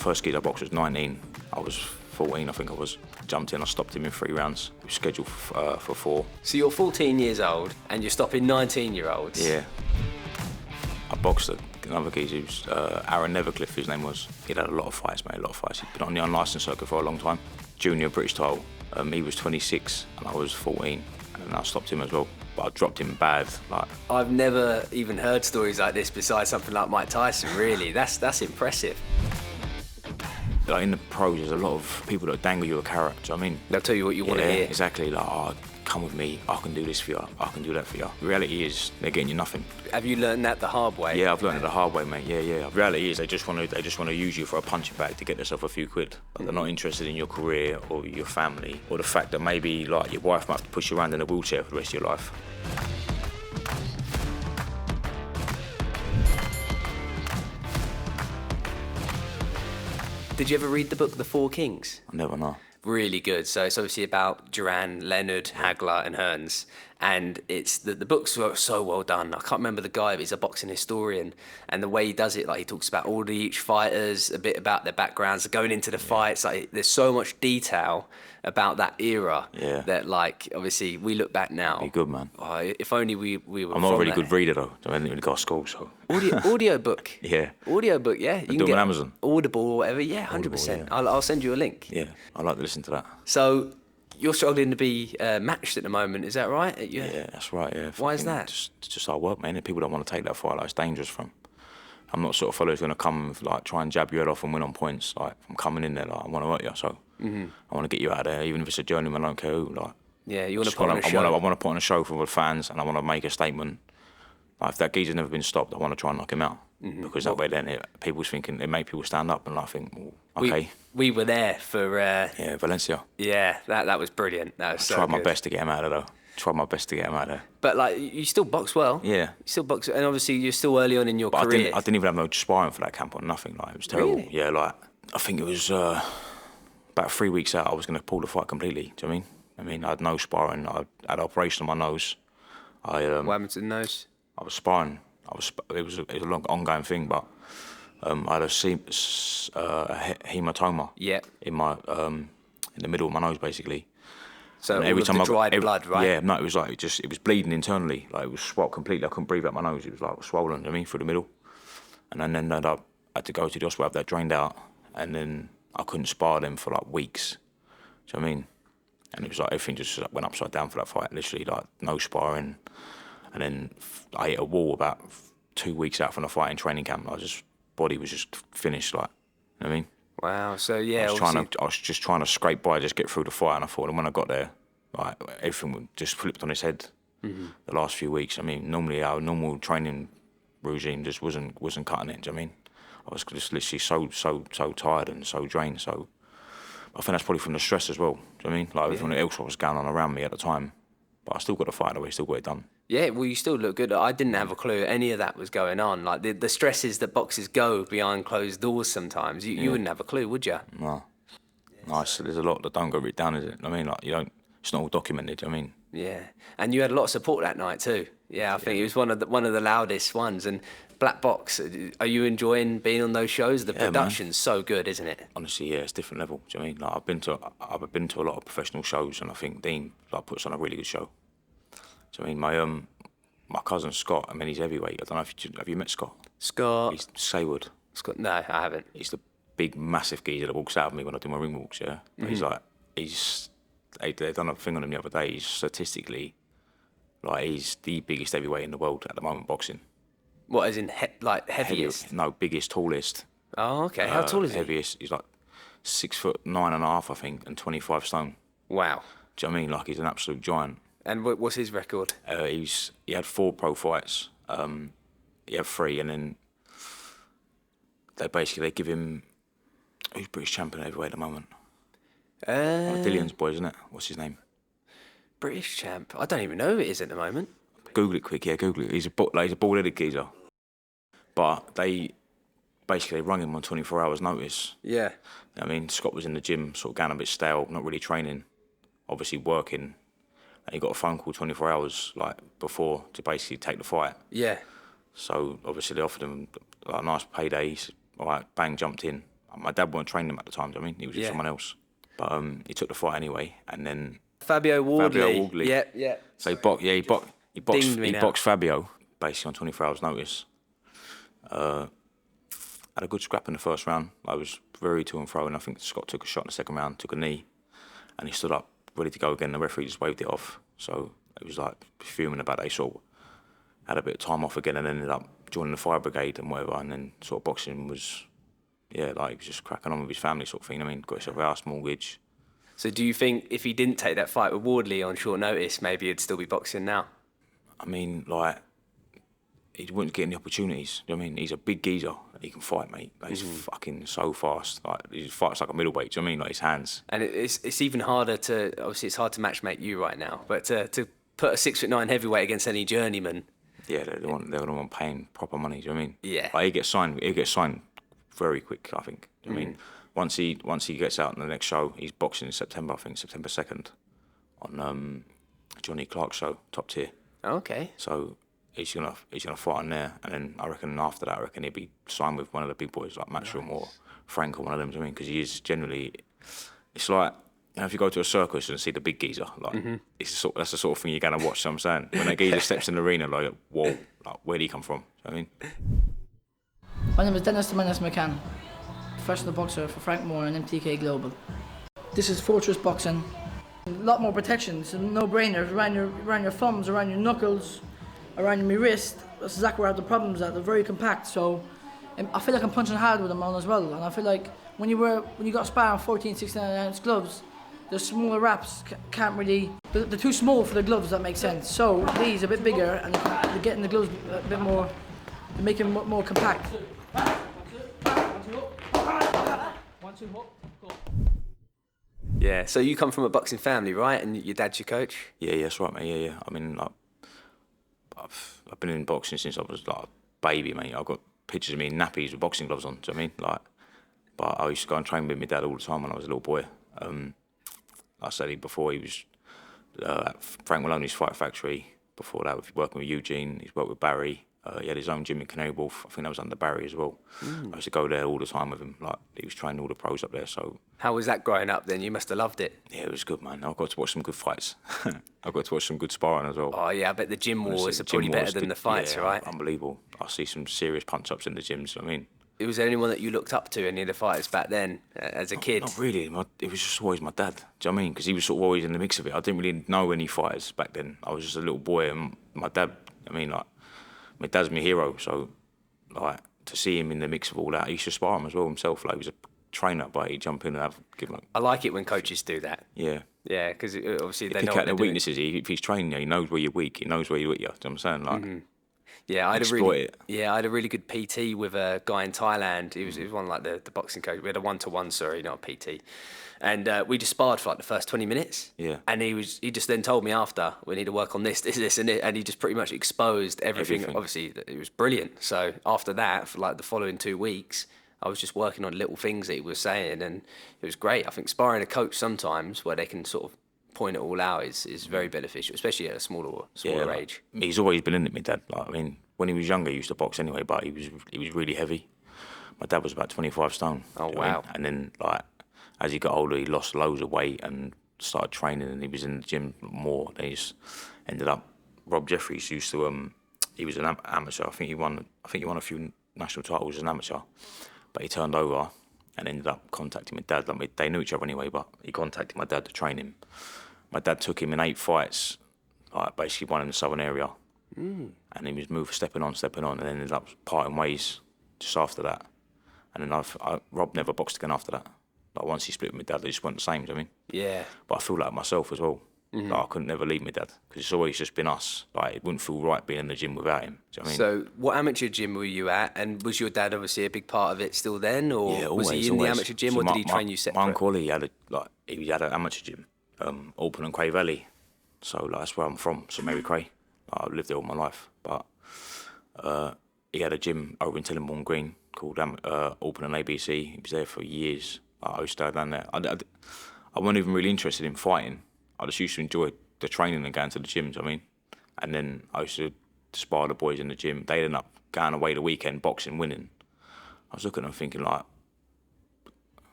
First geezer I boxed was 19. I was 14, I think I was. Jumped in, I stopped him in 3 rounds. We were scheduled for 4. So you're 14 years old and you're stopping 19-year-olds? Yeah. I boxed another geezer who's Aaron Nevercliffe, his name was. He'd had a lot of fights, mate, a lot of fights. He'd been on the unlicensed circuit for a long time. Junior British title. He was 26 and I was 14. And I stopped him as well. But I dropped him bad. I've never even heard stories like this besides something like Mike Tyson, really. That's impressive. Like in the pros, there's a lot of people that dangle you a carrot, do you know what I mean? They'll tell you what you want to hear. Exactly, like, oh, come with me, I can do this for you, I can do that for you. The reality is, they're getting you nothing. Have you learned that the hard way? Yeah, I've learned it the hard way, mate, yeah. The reality is, they just want to use you for a punching bag to get themselves a few quid. Like, they're not interested in your career or your family, or the fact that maybe, like, your wife might push you around in a wheelchair for the rest of your life. Did you ever read the book The Four Kings? I never know. Really good. So it's obviously about Duran, Leonard, Hagler and Hearns. And it's the book's so well done. I can't remember the guy, but he's a boxing historian. And the way he does it, like he talks about all the each fighters, a bit about their backgrounds, going into the fights. Like there's so much detail about that era that, like, obviously we look back now. Be good, man. Oh, if only we were. I'm not a really good reader though. I didn't really go to school, so. Audio book. Yeah. Audio book, yeah. You can get on Amazon. Audible or whatever, yeah, 100%. Yeah. I'll send you a link. Yeah, I like to listen to that. So you're struggling to be matched at the moment, is that right? Yeah, that's right, yeah. Why is that? Just our work, man. People don't want to take that fight, like, it's dangerous from. I'm not sort of fellow who's going to come and, like, try and jab your head off and win on points. Like, I'm coming in there, like, I want to hurt you, so I want to get you out of there, even if it's a journeyman, I don't care who, like. Yeah, you want to put on a show. I want to put on a show for the fans, and I want to make a statement. Like, if that geezer's never been stopped, I want to try and knock him out. Because that way then people's thinking, it make people stand up and I think, well, okay. We were there for... yeah, Valencia. Yeah, that was brilliant. That was so good. Tried my best to get him out of there, though. Tried my best to get him out of there. But, like, you still box well. Yeah. You still box, and obviously you're still early on in your career. I didn't even have no sparring for that camp or nothing. Like, it was terrible. Really? Yeah, like, I think it was about 3 weeks out, I was going to pull the fight completely. Do you know what I mean? I had no sparring. I had an operation on my nose. What happened to the nose? I was sparring. It was a long, ongoing thing, but I had a hematoma. Yeah. In my in the middle of my nose, basically. So and every time I dried blood, right? Yeah, no, it was like it was bleeding internally. Like it was swollen completely. I couldn't breathe out my nose. It was like swollen. I mean, through the middle. And then I had to go to the hospital, have that drained out, and then I couldn't spar them for like weeks. Do you know what I mean? And it was like everything just went upside down for that fight. Literally, like no sparring. And then I hit a wall about 2 weeks out from the fight in training camp. Body was just finished, like, you know what I mean? Wow, so yeah. I was just trying to scrape by, just get through the fight, and I thought, and when I got there, like, everything just flipped on its head the last few weeks. I mean, normally our normal training regime just wasn't cutting it, do you know what I mean? I was just literally so tired and so drained, so I think that's probably from the stress as well, do you know what I mean? Like, everything else was going on around me at the time, but I still got the fight away, still got it done. Yeah, well, you still look good. I didn't have a clue any of that was going on. Like the stresses that boxers go behind closed doors sometimes. You wouldn't have a clue, would you? No. Nice. There's a lot that don't go written down, is it? I mean, like, it's not all documented, do you know what I mean? Yeah, and you had a lot of support that night too. Yeah, I think it was one of the loudest ones. And Black Box, are you enjoying being on those shows? The production's so good, isn't it? Honestly, yeah, it's a different level. Do you know what I mean? Like, I've been to a lot of professional shows, and I think Dean puts on a really good show. So I mean, my cousin Scott, I mean, he's heavyweight. I don't know have you met Scott? Scott. He's Saywood. Scott? No, I haven't. He's the big, massive geezer that walks out of me when I do my ring walks. Yeah, they done a thing on him the other day. He's statistically, like, he's the biggest heavyweight in the world at the moment, boxing. What, as in heaviest? No, biggest, tallest. Oh, okay. How tall is he? Heaviest. He's like 6'9.5", I think, and 25 stone. Wow. Do you know what I mean? Like, he's an absolute giant. And what's his record? He had 4 pro fights. He had 3, and then they give him, who's British champion heavyweight at the moment? Dillion's boy, isn't it? What's his name? British champ. I don't even know who it is at the moment. Google it quick. Yeah, Google it. He's a bald-headed geezer, but they rung him on 24 hours notice. Yeah. I mean, Scott was in the gym, sort of getting a bit stale, not really training, obviously working. And he got a phone call 24 hours before to basically take the fight. Yeah. So obviously they offered him a nice payday. He's, all right, bang, jumped in. My dad wasn't training him at the time. Do you know what I mean, he was with someone else, but he took the fight anyway, and then Fabio Wardley. Yeah. So he boxed Fabio basically on 24 hours notice. Had a good scrap in the first round. I was very to and fro, and I think Scott took a shot in the second round, took a knee, and he stood up ready to go again. The referee just waved it off. So it was like fuming about it. He sort of had a bit of time off again and ended up joining the fire brigade and whatever. And then sort of boxing was, like he was just cracking on with his family sort of thing. I mean, got himself a house mortgage. So do you think if he didn't take that fight with Wardley on short notice, maybe he'd still be boxing now? I mean, like, he wouldn't get any opportunities. Do you know what I mean? He's a big geezer. He can fight, mate. Like, he's fucking so fast. Like, he fights like a middleweight. Do you know what I mean? Like, his hands. And it's even harder to, obviously it's hard to matchmake you right now, but to put a 6'9" heavyweight against any journeyman. Yeah, they're the one paying proper money. Do you know what I mean? Yeah. Like, he gets signed very quick, I think. Do you know what I mean? Once he gets out in the next show, he's boxing in September, I think, September 2nd, on Johnny Clark's show, Top Tier. Okay. So he's gonna fight on there, and then I reckon after that, he'd be signed with one of the big boys like Matchroom or Frank or one of them. Do you know what I mean? Because he is generally, it's like, you know, if you go to a circus and see the big geezer, like that's the sort of thing you're gonna watch. So I'm saying, when that geezer steps in the arena, like, whoa, like, where'd he come from? Do you know what I mean? My name is Dennis McCann, professional boxer for Frank Moore and MTK Global. This is Fortress Boxing. A lot more protection, it's a no-brainer around your thumbs, around your knuckles, around my wrist. That's exactly where I have the problems at. They're very compact, so I feel like I'm punching hard with them on as well. And I feel like when you got sparring 14, 16 ounce gloves, the smaller wraps can't really. They're too small for the gloves. That makes sense. So these are a bit bigger, and they're getting the gloves a bit more. They're making them more compact. Yeah, so you come from a boxing family, right? And your dad's your coach? Yeah, that's right, mate. Yeah. I mean, like, I've been in boxing since I was like a baby, mate. I've got pictures of me in nappies with boxing gloves on. Do you know what I mean? Like, but I used to go and train with my dad all the time when I was a little boy. Like I said before, he was at Frank Maloney's Fight Factory. Before that, working with Eugene. He's worked with Barry. He had his own gym in Canary Wharf. I think that was under Barry as well. I used to go there all the time with him. Like, he was training all the pros up there. So how was that growing up then? You must have loved it. Yeah, it was good, man. I got to watch some good fights. I got to watch some good sparring as well. Oh yeah, I bet the gym wars are probably better than the fights, right? Unbelievable. I see some serious punch-ups in the gyms. I mean, was there anyone that you looked up to, any of the fighters back then as a kid? Not really. It was just always my dad. Do you know what I mean? Because he was sort of always in the mix of it. I didn't really know any fighters back then. I was just a little boy, and my dad. I mean, like, my dad's my hero. So, like, to see him in the mix of all that, he used to spar him as well himself. Like, he was a trainer, but he'd jump in and give him. I like it when coaches do that. Yeah. Yeah, because obviously they know pick what out they're the weaknesses. If he's training you, he knows where you're weak. He knows where you're weak. You know what I'm saying? Like. Yeah, I had a really good PT with a guy in Thailand. He was one like the boxing coach. We had a 1-to-1, sorry, not a PT. And we just sparred for like the first 20 minutes. Yeah. And he just then told me after, we need to work on this, and it. And he just pretty much exposed everything. Obviously, it was brilliant. So after that, for like the following 2 weeks, I was just working on little things that he was saying, and it was great. I think sparring a coach sometimes where they can sort of point it all out is very beneficial, especially at a smaller age. He's always been in it, my dad. Like, I mean, when he was younger, he used to box anyway, but he was really heavy. My dad was about 25 stone. Oh, wow. You know what I mean? And then, like, as he got older, he lost loads of weight and started training, and he was in the gym more. Then he just ended up. Rob Jeffries used to. He was an amateur. I think he won a few national titles as an amateur, but he turned over and ended up contacting my dad. Like, they knew each other anyway, but he contacted my dad to train him. My dad took him in 8 fights, like basically one in the southern area, and he was stepping on, and then ended up parting ways just after that. And then Rob never boxed again after that. Like, once he split with my dad, they just weren't the same. Do you know what I mean? Yeah. But I feel like myself as well. Like, I couldn't never leave my dad because it's always just been us. Like, it wouldn't feel right being in the gym without him. Do you know what I mean? So, what amateur gym were you at? And was your dad obviously a big part of it still then, or yeah, always, was he in the amateur gym, or did he train you separate? My uncle, he had an amateur gym, Alpen and Cray Valley. So, like, that's where I'm from, St Mary Cray. I've lived there all my life. But he had a gym over in Tillenbourne Green called Alpen and ABC. He was there for years. I used to go down there. I wasn't even really interested in fighting. I just used to enjoy the training and going to the gyms, I mean. And then I used to spar the boys in the gym. They'd end up going away the weekend, boxing, winning. I was looking at them thinking, like,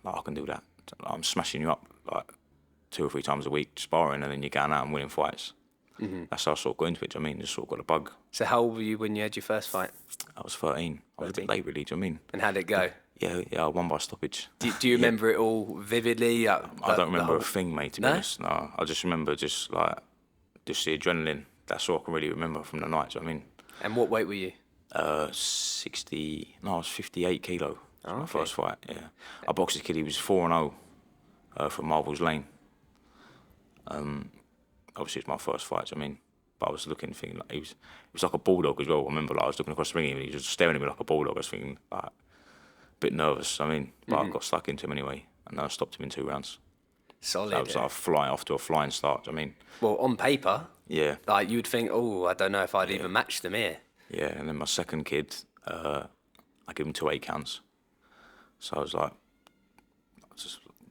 Like, I can do that. I'm smashing you up like 2 or 3 times a week sparring, and then you're going out and winning fights. That's how I sort of got into it. Do you know what I mean? Just sort of got a bug. So how old were you when you had your first fight? I was 13. I was a bit late, really. Do you know what I mean? And how'd it go? Yeah, I won by stoppage. Do you remember it all vividly? I don't remember a thing, mate, to be honest. No, I just remember just the adrenaline. That's all I can really remember from the night. Do you know what I mean? And what weight were you? 60. No, I was 58 kilo. Oh, My first fight. Yeah, I boxed a kid. He was 4-0 from Marvel's Lane. Obviously, it's my first fight. Do you know what I mean? But I was thinking like he was like a bulldog as well. I remember like, I was looking across the ring and he was just staring at me like a bulldog. I was thinking like a bit nervous. I mean, but I got stuck into him anyway, and I stopped him in 2 rounds. Solid. So I was like flying off to a flying start. Do you know what I mean? Well, on paper, yeah, like you'd think, oh, I don't know if I'd even match them here. Yeah, and then my second kid, I gave him 2 8 counts. So I was like,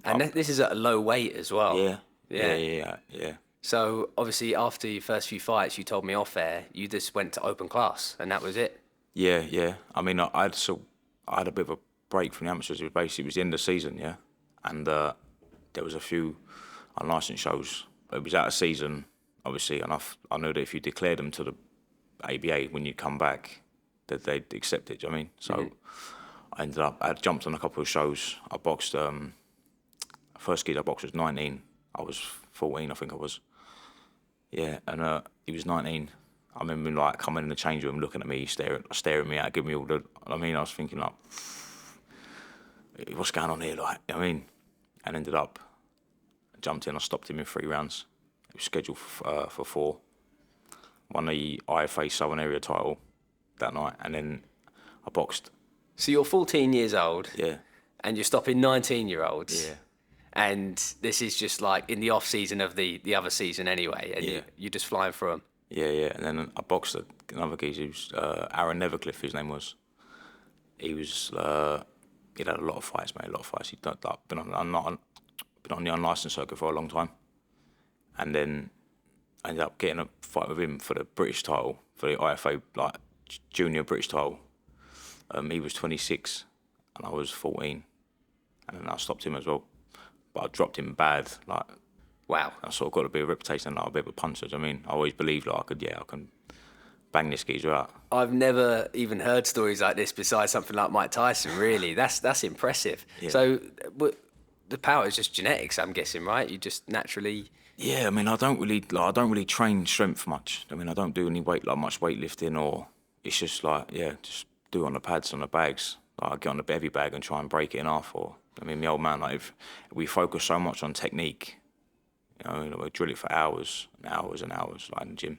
And this is at a low weight as well. Yeah. So obviously, after your first few fights, you told me off air, you just went to open class, and that was it. Yeah. I mean, I had a bit of a break from the amateurs. It was the end of the season, yeah, and there was a few unlicensed shows. It was out of season, obviously, and I knew that if you declared them to the ABA when you come back, that they'd accept it. Do you know what I mean? So I jumped on a couple of shows. I boxed. First kid I boxed was 19. I was 14, I think I was. Yeah, and he was 19. I remember him like coming in the change room, looking at me, staring me out, giving me all the. I mean, I was thinking like, what's going on here? Like, you know what I mean, and ended up jumped in. I stopped him in 3 rounds. It was scheduled for 4. Won the IFA Southern Area title that night, and then I boxed. So you're 14 years old. Yeah. And you're stopping 19-year-olds. Yeah. And this is just like in the off season of the other season anyway, and you're just flying through them. Yeah. And then I boxed another geezer who's Aaron Nevercliffe, his name was. He'd had a lot of fights, mate, a lot of fights. He'd been on the unlicensed circuit for a long time. And then I ended up getting a fight with him for the British title, for the IFA, like, junior British title. He was 26 and I was 14. And then I stopped him as well. But I dropped him bad, like. Wow. I sort of got a bit of a reputation, like a bit of a puncher. I mean, I always believed like I can bang this geezer out. I've never even heard stories like this besides something like Mike Tyson, really. That's impressive. Yeah. So the power is just genetics, I'm guessing, right? You just naturally... Yeah, I mean, I don't really train strength much. I mean, I don't do any much weightlifting, or it's just like, just do it on the pads, on the bags. Like, I get on the heavy bag and try and break it in half. Or, I mean, the old man, like, if we focus so much on technique, you know, we drill it for hours and hours and hours, like in the gym.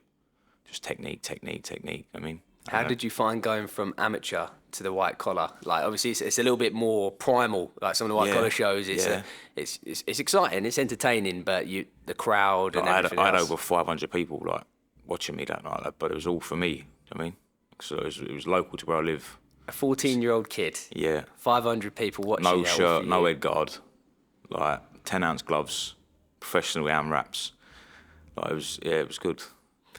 Just technique. I mean, how did you find going from amateur to the white collar? Like, obviously, it's a little bit more primal. Like some of the white collar shows, it's exciting, it's entertaining, but the crowd and everything I had else. over 500 people like watching me that night, but it was all for me. You know what I mean, so it was local to where I live. A 14-year-old kid. Yeah. 500 people watching. No shirt, no head guard, like 10-ounce gloves, professional hand wraps. Like it was good.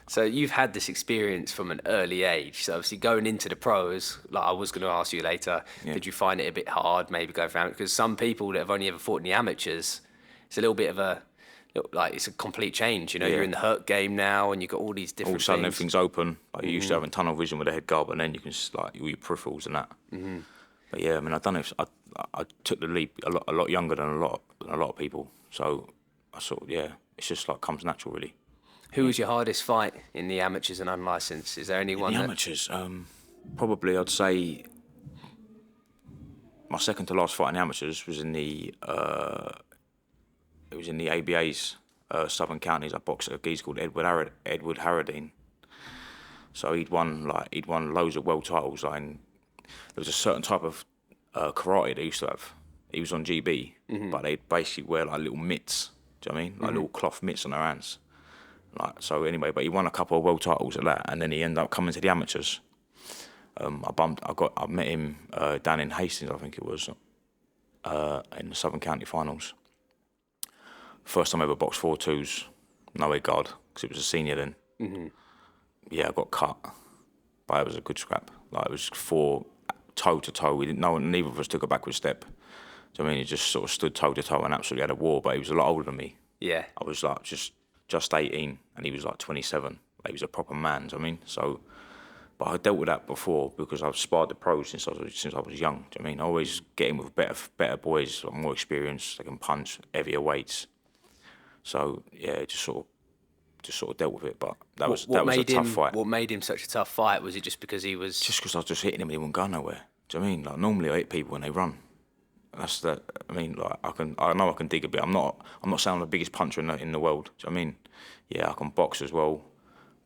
So you've had this experience from an early age. So obviously going into the pros, like I was going to ask you later, did you find it a bit hard maybe going for amateur? Because some people that have only ever fought in the amateurs, it's a little bit of it's a complete change. You know, you're in the hurt game now and you've got all these different All of a sudden things. everything's open. Like you used to having tunnel vision with a head guard, but then you can like all your peripherals and that. Mm-hmm. But yeah, I mean, I done it. I took the leap a lot younger than a lot of people. So I sort of, it's just like comes natural really. Who was your hardest fight in the amateurs and unlicensed? Is there anyone? In the amateurs, probably I'd say my second to last fight in the amateurs was in the ABA's Southern Counties. I boxed a geezer called Edward Harradine. So he'd won loads of world titles. Like, there was a certain type of karate they used to have. He was on GB, but they'd basically wear like little mitts. Do you know what I mean? Like little cloth mitts on their hands. Like, so anyway, but he won a couple of world titles at that, and then he ended up coming to the amateurs. I met him down in Hastings, I think it was, in the Southern County finals. First time I ever boxed 4-2s, no head guard, because it was a senior then. Mm-hmm. Yeah, I got cut, but it was a good scrap. Like, it was 4 toe to toe. Neither of us took a backward step. Do you know what I mean? He just sort of stood toe to toe and absolutely had a war, but he was a lot older than me. Yeah. I was like just 18 and he was like 27. Like, he was a proper man, do you know what I mean? So, but I dealt with that before because I've sparred the pros since I was young. Do you know what I mean? I always get in with better boys, more experienced, they can punch heavier weights. So yeah, just sort of dealt with it. But that was a tough fight. What made him such a tough fight? Was it just because he was? Just because I was just hitting him and he wouldn't go nowhere. Do you know what I mean? Like, normally I hit people when they run. That's that. I mean, like, I know I can dig a bit. I'm not saying I'm the biggest puncher in the world. Do you know what I mean? Yeah, I can box as well,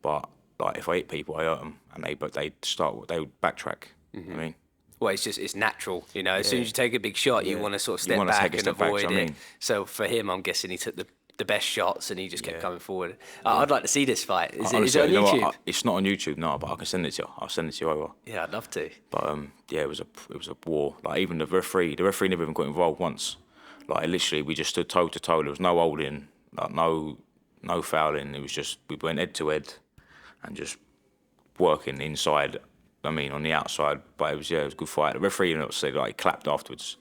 but like, if I hit people, I hurt them, and they would backtrack. You know what I mean? Well, it's natural, you know. As soon as you take a big shot, you want to sort of You step wanna back take a and step back, avoid do you know what I it. mean? So for him, I'm guessing he took the best shots and he just kept Yeah. coming forward. I'd like to see this fight. Is Honestly, it on you know YouTube? what? It's not on YouTube, no, but I can send it to you. I'll send it to you over. Yeah, I'd love to. But yeah, it was a war. Like, even the referee never even got involved once. Like, literally, we just stood toe to toe. There was no holding, like no fouling. It was just, we went head to head and just working inside. I mean, on the outside. But it was a good fight. The referee, he clapped afterwards.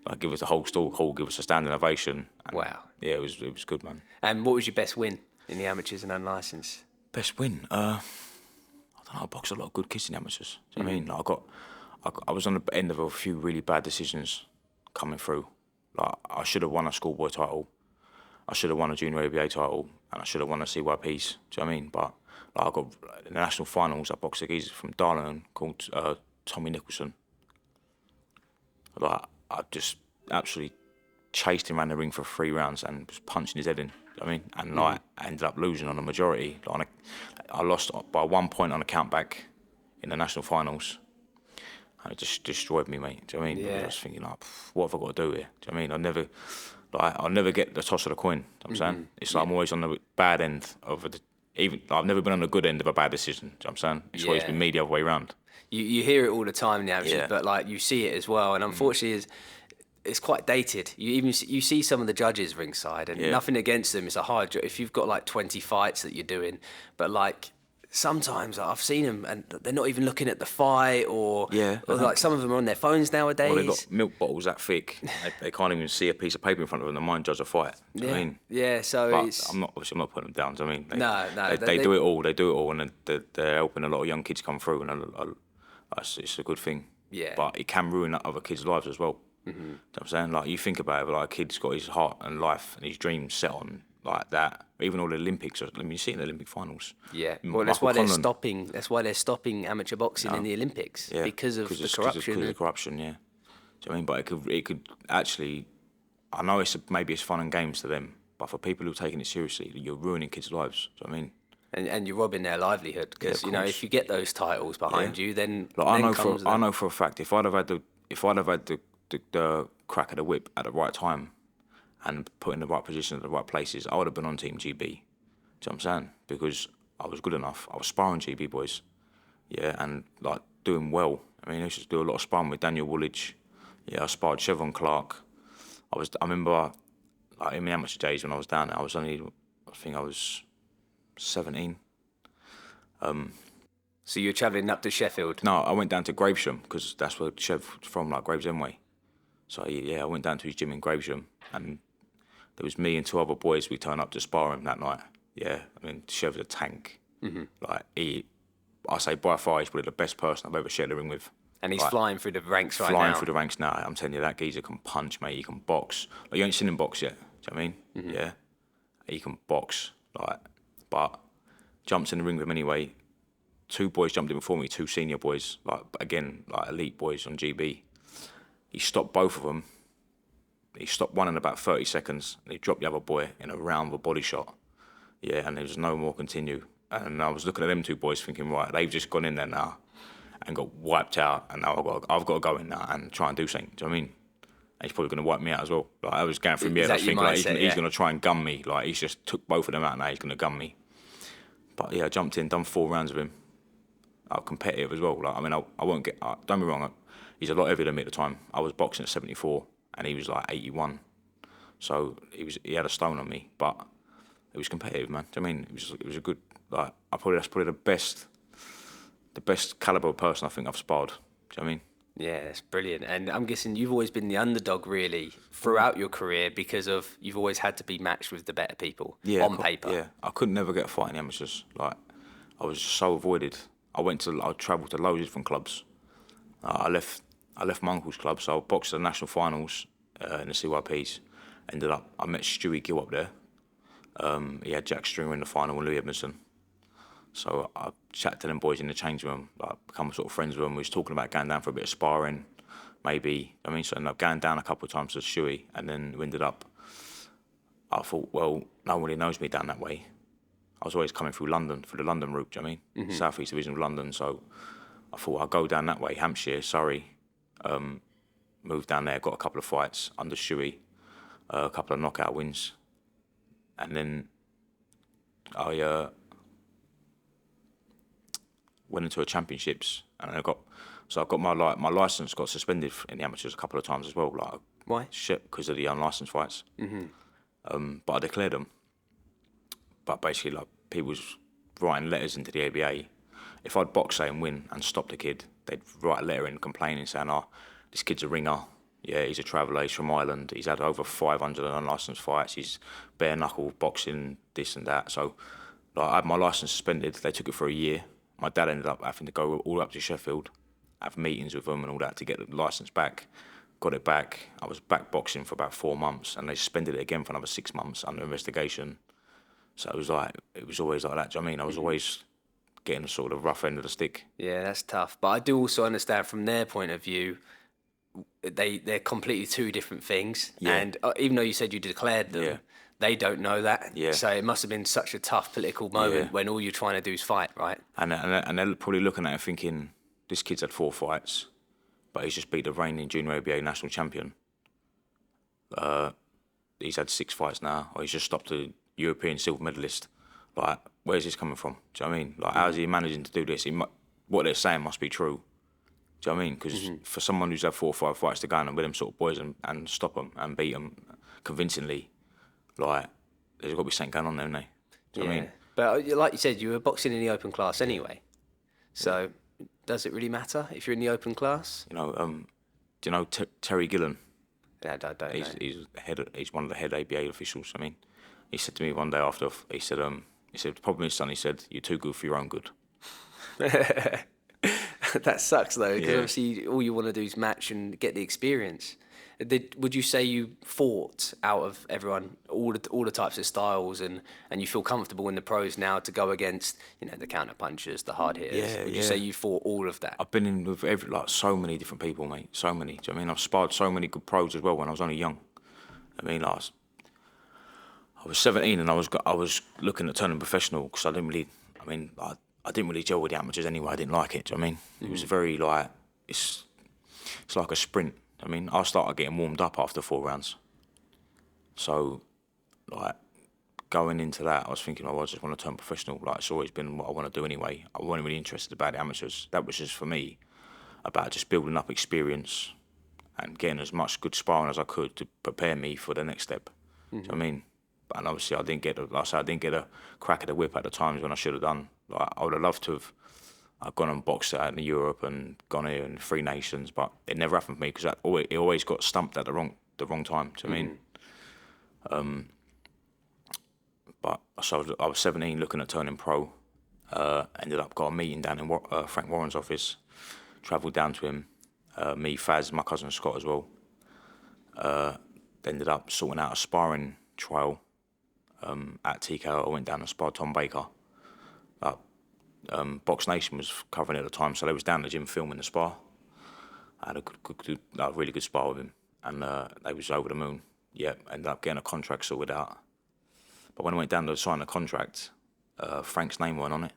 Like, give us the whole hall, give us a standing ovation. And Wow. Yeah, it was good, man. And what was your best win in the amateurs and unlicensed? Best win? I don't know. I boxed a lot of good kids in the amateurs. Do you know what I mean? Like, I was on the end of a few really bad decisions coming through. Like, I should have won a schoolboy title. I should have won a junior ABA title, and I should have won a CYPs. Do you know what I mean? But like, I got in the national finals. I boxed a geezer from Darlington called Tommy Nicholson. Like, I just absolutely chased him around the ring for 3 rounds and was punching his head in. You know what I mean? And like, I ended up losing on a majority. Like, I lost by 1 point on a countback in the national finals. And it just destroyed me, mate. Do you know what I mean? Yeah. I was thinking, like, what have I got to do here? Do you know what I mean? I'll never get the toss of the coin. You know what I'm saying? It's like I'm always on the bad end of I've never been on the good end of a bad decision. Do you know what I'm saying? It's always been me the other way around. You hear it all the time in the amateurs, Yeah. but like, you see it as well. And unfortunately, it's quite dated. You see some of the judges ringside, and nothing against them. It's a hard job if you've got like 20 fights that you're doing, but like, sometimes I've seen them and they're not even looking at the fight, or like, some of them are on their phones nowadays. Well, they've got milk bottles that thick. They can't even see a piece of paper in front of them. They mind judge a fight. Do you know what I mean? Yeah, so But I'm not putting them down. Do you know what I mean? No, They do it all. They do it all, and they're helping a lot of young kids come through, and it's a good thing. Yeah. But it can ruin other kids' lives as well. Do you know what I'm saying? Like, you think about it, like, a kid's got his heart and life and his dreams set on like that. Even all the Olympics. I mean, you see it in the Olympic finals. Yeah, well, that's why they're stopping. That's why they're stopping amateur boxing in the Olympics, because of the corruption. Because of the corruption, yeah. Do you know what I mean? But it could actually. I know maybe it's fun and games to them, but for people who are taking it seriously, you're ruining kids' lives. Do you know what I mean? And you're robbing their livelihood, because if you get those titles behind you, then Like, then I know for a fact, if I'd have had the crack of the whip at the right time and put in the right position at the right places, I would have been on Team GB. Do you know what I'm saying? Because I was good enough. I was sparring GB boys, and like, doing well. I mean, I used to do a lot of sparring with Daniel Woolidge. Yeah, I sparred Chevron Clark. I remember, like, in my amateur days when I was down there, I think I was 17. So you're travelling up to Sheffield. No, I went down to Gravesham because that's where Chev's from, like Gravesend way. So I went down to his gym in Gravesham, and there was me and 2 other boys. We turned up to spar him that night. Yeah, I mean, Chev's a tank. Like, I say by far, he's probably the best person I've ever shared the ring with. And he's flying through the ranks right now. Flying through the ranks now. I'm telling you, that geezer can punch, mate. He can box. Like, you ain't seen him box yet. Do you know what I mean? Yeah. He can box. Like, but jumped in the ring with him anyway. 2 boys jumped in before me, 2 senior boys, like, again, like elite boys on GB. He stopped both of them. He stopped one in about 30 seconds, and he dropped the other boy in a round of a body shot. Yeah, and there was no more continue. And I was looking at them 2 boys thinking, right, they've just gone in there now and got wiped out, and now I've got to go in now and try and do something. Do you know what I mean? And he's probably going to wipe me out as well. Like, I was going through my head, I was thinking, like, he's going to try and gun me. Like, he's just took both of them out, and now he's going to gun me. But yeah, I jumped in, done 4 rounds with him. Competitive as well. Like, I mean, I won't get. Don't get me wrong. He's a lot heavier than me at the time. I was boxing at 74, and he was like 81. So he had a stone on me, but it was competitive, man. Do you know what I mean? It was a good. Like, that's probably the best caliber of person I think I've sparred. Do you know what I mean? Yeah, that's brilliant. And I'm guessing you've always been the underdog really throughout your career because of you've always had to be matched with the better people on paper. Yeah, I could never get a fight in the amateurs. Like, I was just so avoided. I travelled to loads of different clubs. I left my uncle's club, so I boxed at the national finals in the CYPs. I met Stewie Gill up there. He had Jack Stringer in the final with Louis Edmondson. So I chatted to them boys in the change room, like become sort of friends with them. We was talking about going down for a bit of sparring, maybe. So I ended up going down a couple of times to Stewie, and then we ended up. I thought, well, no one really knows me down that way. I was always coming through London, through the London route, do you know what I mean? South East Division of London. So I thought I'll go down that way, Hampshire, Surrey. Moved down there, got a couple of fights under Stewie, a couple of knockout wins. And then I went into a championships, and I got my license got suspended in the amateurs a couple of times as well. Like, Why? Shit, because of the unlicensed fights. But I declared them. But basically, like, people was writing letters into the ABA. If I'd box, say, and win and stop the kid, they'd write a letter in complaining, saying, "Oh, this kid's a ringer. Yeah, he's a traveller. He's from Ireland. He's had over 500 unlicensed fights. He's bare knuckle boxing, this and that." So, like, I had my licence suspended. They took it for a year. My dad ended up having to go all up to Sheffield, have meetings with them and all that to get the licence back. Got it back. I was back boxing for about 4 months, and they suspended it again for another 6 months under investigation. So it was always like that. Do you know what I mean? I was always getting the sort of rough end of the stick. Yeah, that's tough. But I do also understand from their point of view, they're completely two different things. Yeah. And even though you said you declared them, Yeah. they don't know that. Yeah. So it must have been such a tough political moment when all you're trying to do is fight, right? And they're probably looking at it thinking, this kid's had 4 fights, but he's just beat the reigning junior ABA national champion. He's had 6 fights now, or he's just stopped a European silver medalist. Like, where's this coming from? Do you know what I mean? Like, how's he managing to do this? What they're saying must be true. Do you know what I mean? Because for someone who's had 4 or 5 fights to go in with them sort of boys and stop them and beat them convincingly, like, there's got to be something going on there, isn't there? Do you know what I mean? But like you said, you were boxing in the open class anyway. So does it really matter if you're in the open class? You know, do you know Terry Gillen? Yeah, I don't know. He's one of the head ABA officials. I mean, he said to me one day after, he said, the problem is, son, he said, you're too good for your own good. That sucks though, because Yeah. obviously all you want to do is match and get the experience. Would you say you fought out of everyone, all the types of styles, and you feel comfortable in the pros now to go against, you know, the counter punchers, the hard hitters? Yeah, Would you say you fought all of that? I've been in with so many different people, mate. So many. Do you know what I mean? I've sparred so many good pros as well when I was only young. I mean, I was 17 and I was looking at turning professional because I didn't really gel with the amateurs anyway. I didn't like it. Do you know what I mean? It was very like it's like a sprint. I mean, I started getting warmed up after 4 rounds. So, like, going into that, I was thinking, I just want to turn professional. Like, it's always been what I want to do anyway. I wasn't really interested about the amateurs. That was just for me about just building up experience and getting as much good sparring as I could to prepare me for the next step. Do you know what I mean? And obviously, I didn't get a crack at the whip at the times when I should have done. Like, I would have loved to have. I've gone and boxed out in Europe and gone here in 3 nations, but it never happened for me because it always got stumped at the wrong time. Do you know what I mean? But so I was 17, looking at turning pro. Ended up got a meeting down in Frank Warren's office. Travelled down to him. Me, Faz, my cousin Scott as well. Ended up sorting out a sparring trial at TKO. I went down and sparred Tom Baker. Box Nation was covering it at the time, so they was down the gym filming the spar. I had a really good spar with him, and they was over the moon. Yeah, ended up getting a contract sorted out. But when I went down to sign the contract, Frank's name weren't on it.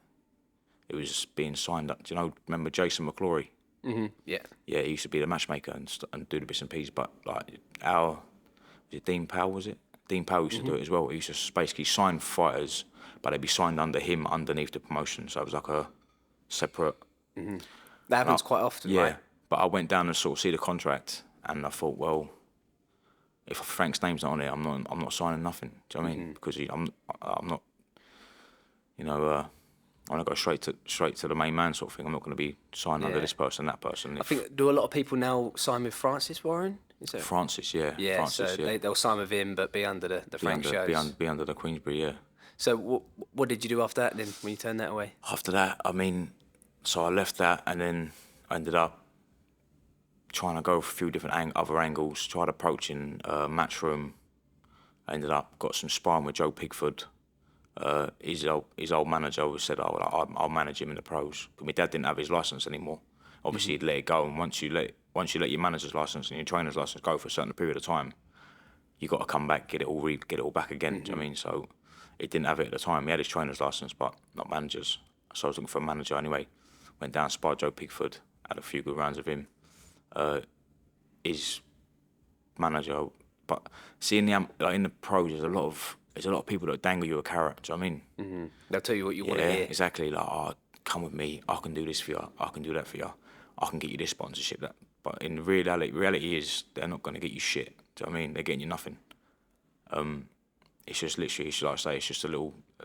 It was being signed up. Do you remember Jason McClory? Mm-hmm. Yeah. Yeah, he used to be the matchmaker and do the bits and pieces. But like was it Dean Powell? Was it? Dean Powell used to do it as well. He used to basically sign fighters, but they'd be signed under him underneath the promotion. So it was like a separate. That happens quite often, Yeah, right? but I went down and sort of see the contract, and I thought, well, if Frank's name's not on it, I'm not signing nothing. Do you know what I mean? Because I'm not, I want to go straight to the main man sort of thing. I'm not going to be signed under Yeah. this person, that person. I think, do a lot of people now sign with Francis Warren? Is it? Francis, yeah. Yeah, Francis, so they'll sign with him, but be under the Frank shows. Be under the Queensbury, yeah. So what did you do after that then, when you turned that away? After that, I mean, so I left that and then I ended up trying to go for a few different other angles, tried approaching Matchroom. I ended up, got some sparring with Joe Pigford. His old manager always said, I'll manage him in the pros. But my dad didn't have his licence anymore. Obviously, he'd let it go, and once you let your manager's licence and your trainer's licence go for a certain period of time, you got to come back, get it all back again. Do you know what I mean? So he didn't have it at the time. He had his trainer's licence, but not manager's. So I was looking for a manager anyway. Went down, sparred Joe Pigford, had a few good rounds of him. His manager, but seeing in the pros, there's a lot of people that dangle you a carrot. Do you know what I mean? They'll tell you what you want to Yeah, hear. exactly. Like, come with me. I can do this for you. I can do that for you. I can get you this sponsorship. That. But in reality is they're not going to get you shit. Do you know what I mean? They're getting you nothing. It's just literally, like I say, it's just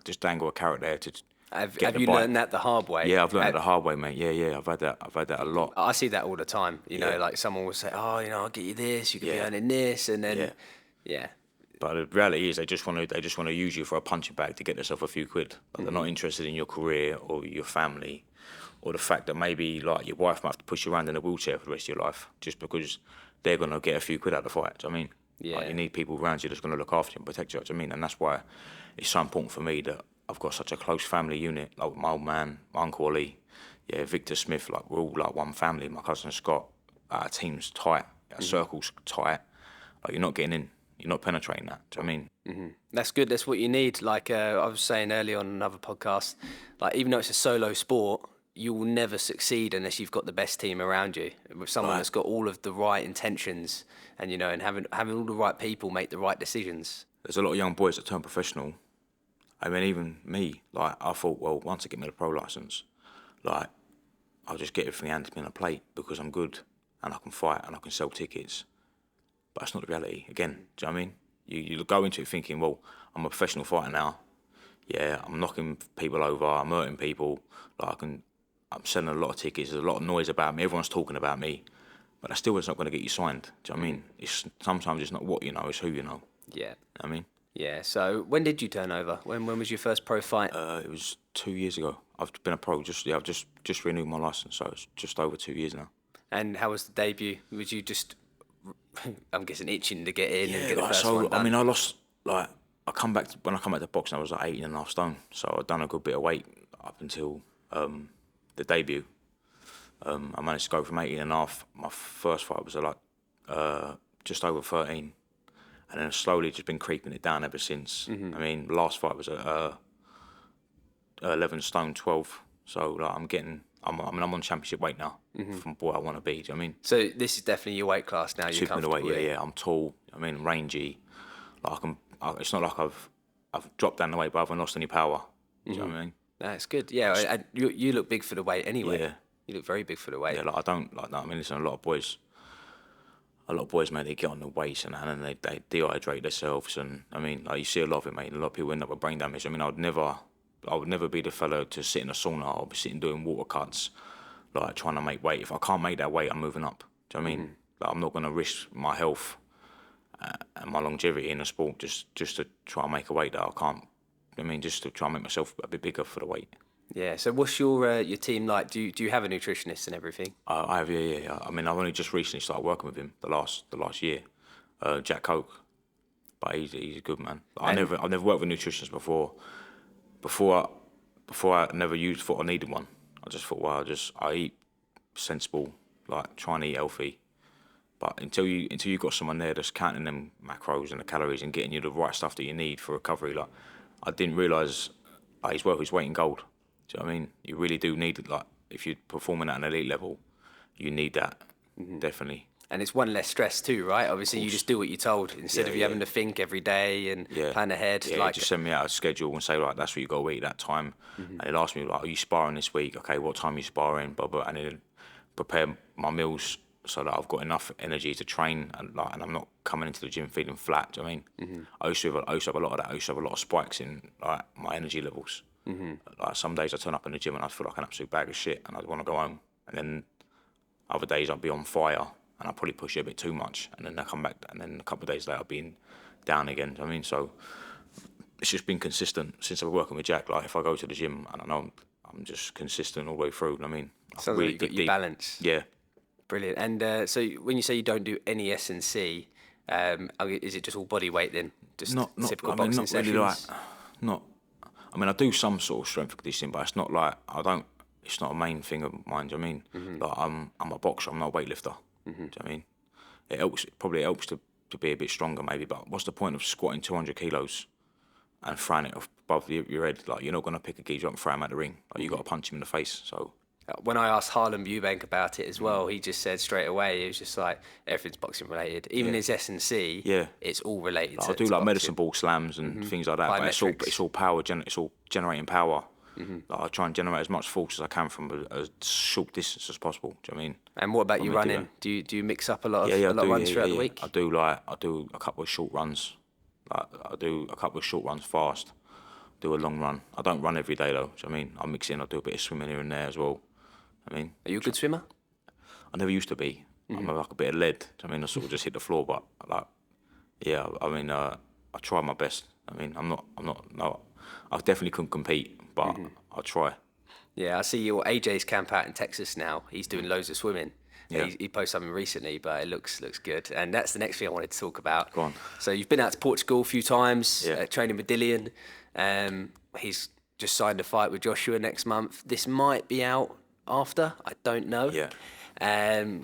just dangle a carrot there to. Have you learned that the hard way? Yeah, I've learned it the hard way, mate. Yeah, I've had that a lot. I see that all the time. You know, Yeah. like someone will say, "Oh, I'll get you this. You could be Yeah. earning this," and then, yeah. But the reality is, they just want to use you for a punching bag to get themselves a few quid. Like, they're not interested in your career or your family, or the fact that maybe like your wife might have to push you around in a wheelchair for the rest of your life just because they're gonna get a few quid out of the fight. Do you know what I mean? Yeah. Like, you need people around you that's gonna look after you and protect you. Do you know what I mean? And that's why it's so important for me that I've got such a close family unit. Like my old man, my uncle Ollie, Victor Smith. Like, we're all like one family. My cousin Scott. Our team's tight. Our circle's tight. Like, you're not getting in. You're not penetrating that. Do you know what I mean? That's good. That's what you need. Like I was saying earlier on another podcast, like even though it's a solo sport, you will never succeed unless you've got the best team around you, with someone that's got all of the right intentions, and and having all the right people make the right decisions. There's a lot of young boys that turn professional. I mean, even me. Like, I thought, well, once I get me the pro license, like, I'll just get everything handed me on a plate because I'm good and I can fight and I can sell tickets. But that's not the reality. Again, do you know what I mean? You go into it thinking, well, I'm a professional fighter now. Yeah, I'm knocking people over, I'm hurting people. Like, I'm selling a lot of tickets. There's a lot of noise about me. Everyone's talking about me, but that still is not going to get you signed. Do you know what I mean? Sometimes it's not what you know, it's who you know. Yeah. You know what I mean? Yeah. So when did you turn over? When was your first pro fight? It was 2 years ago. I've been a pro. I've just renewed my license, so it's just over 2 years now. And how was the debut? Was you just, I'm guessing, itching to get in and get the like, first one done? I mean, I lost, like, when I come back to boxing, I was like 18.5 stone. So I'd done a good bit of weight up until the debut. I managed to go from 18.5. My first fight was just over 13. And then slowly just been creeping it down ever since. I mean, the last fight was at 11 stone 12. So like, I'm on championship weight now from what I want to be. Do you know what I mean? So this is definitely your weight class now. You're Super comfortable weight, with? yeah. I'm tall. I mean, rangy. Like, it's not like I've dropped down the weight, but I haven't lost any power. Do you know what I mean? That's good. Yeah, and you look big for the weight anyway. Yeah. You look very big for the weight. Yeah, like, I don't like that. I mean, listen, a lot of boys, mate, they get on the weights and they dehydrate themselves, and I mean, like, you see a lot of it, mate. A lot of people end up with brain damage. I mean, I would never be the fellow to sit in a sauna or be sitting doing water cuts, like, trying to make weight. If I can't make that weight, I'm moving up. Do you know what I mean? Like, I'm not going to risk my health and my longevity in a sport just to try and make a weight that I can't. I mean, just to try and make myself a bit bigger for the weight. Yeah. So what's your team like? Do you have a nutritionist and everything? I have, yeah. I mean, I've only just recently started working with him the last year, Jack Coke, but he's a good man. I've never worked with a nutritionist before. Before I never thought I needed one. I just thought, well, I eat sensible, like, trying to eat healthy. But until you've got someone there that's counting them macros and the calories and getting you the right stuff that you need for recovery, like, I didn't realise he's worth his weight in gold. Do you know what I mean? You really do need it. Like, if you're performing at an elite level, you need that, definitely. And it's one less stress too, right? Obviously, you just do what you're told instead of you having to think every day and plan ahead. Yeah, like, just send me out a schedule and say, like, that's what you got to eat that time. And he'll ask me, like, are you sparring this week? Okay, what time are you sparring? Blah, blah. And he'll prepare my meals so that I've got enough energy to train and I'm not coming into the gym feeling flat. Do you know what I mean? I used to have a lot of that. I used to have a lot of spikes in, like, my energy levels. Like some days I turn up in the gym and I feel like an absolute bag of shit and I want to go home. And then other days I'll be on fire and I'll probably push it a bit too much. And then I come back and then a couple of days later I'll be down again. I mean, so it's just been consistent since I've been working with Jack. Like if I go to the gym and I know I'm just consistent all the way through. I mean, Sounds really like you've got your balance. Yeah. Brilliant. And so when you say you don't do any S&C, is it just all body weight then? Just typical boxing sessions? Really I mean, I do some sort of strength conditioning, but it's not like it's not a main thing of mine. Do you know what I mean? Like I'm a boxer. I'm not a weightlifter. Do you know what I mean? It probably helps to be a bit stronger, maybe. But what's the point of squatting 200 kilos and throwing it above your head? Like you're not gonna pick a geezer up and throw him out the ring. Like you got to punch him in the face. So. When I asked Harlan Eubank about it as well, he just said straight away, it was just like, everything's boxing related. Even his S&C, it's all related to I do like boxing. medicine ball slams and things like that, but it's all power, it's all generating power. Like I try and generate as much force as I can from a short distance as possible. Do you know what I mean? And what about you running? Do you mix up a lot of runs throughout the week? I do a couple of short runs. Like I do a couple of short runs fast. Do a long run. I don't run every day though. Do you know what I mean? I mix in. I do a bit of swimming here and there as well. I mean, are you a good swimmer? I never used to be. I'm like a bit of lead. I mean, I sort of just hit the floor, but like, yeah. I mean, I try my best. I mean, No, I definitely couldn't compete, but I'll try. Yeah, I see your AJ's camp out in Texas now. He's doing loads of swimming. Yeah. He posted something recently, but it looks good. And that's the next thing I wanted to talk about. Go on. So you've been out to Portugal a few times, training with Dillian. He's just signed a fight with Joshua next month. This might be out after, I don't know. Yeah.